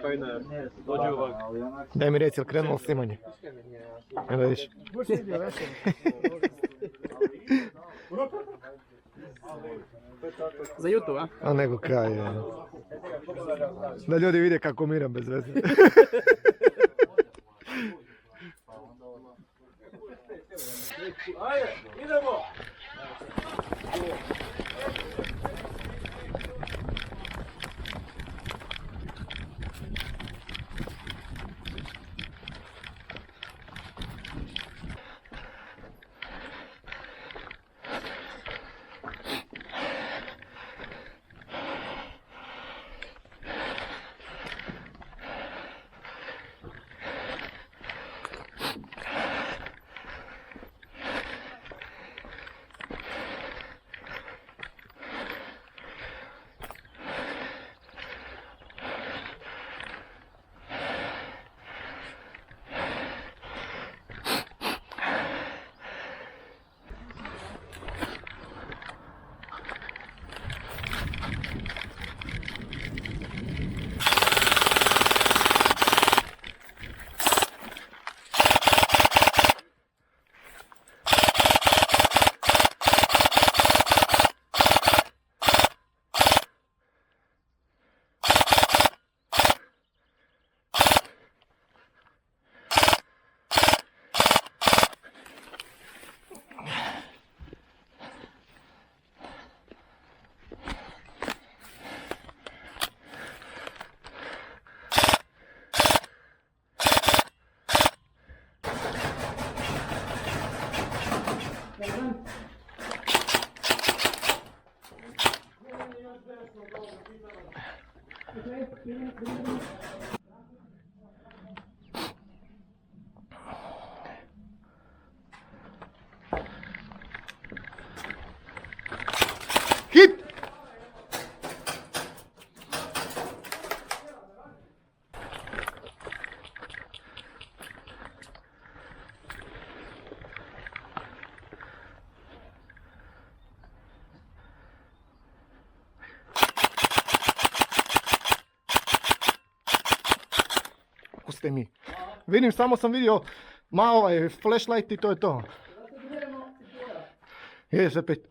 Kajne, dođi ovak. Daj mi reci, jel krenulo snimanje? Evo da vidiš. Za YouTube, a? A nego kraj je. Da ljudi vide kako miram bez veze. Ajde, idemo! Hit! Puste mi. Vidim, samo sam vidio ovaj flashlight i to je to. Jes, opet.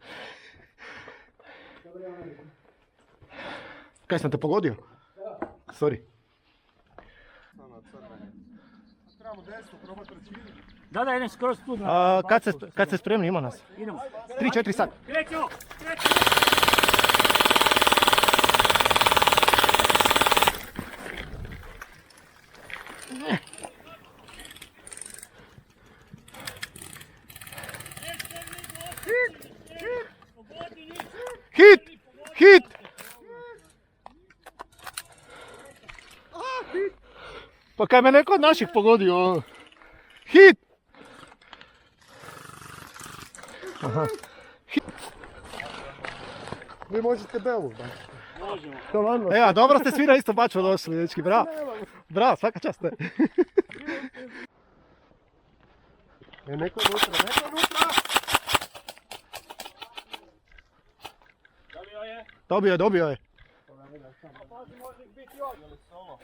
Kaj sam te pogodio? Sorry. Da, idem skroz tu. Kad ste spremni, ima nas. Idemo. 3-4 sat. Kreću! Hit! Hit! Pa kaj me neko od naših pogodio? Hit! Aha. Hit! Vi možete belu, da? Možemo. Evo, dobro ste svi na isto bačvo došli, dečki, bravo. Bravo, svaka čast. Neko unutra, neko unutra! Dobio je. Može biti ovdje, ali solo.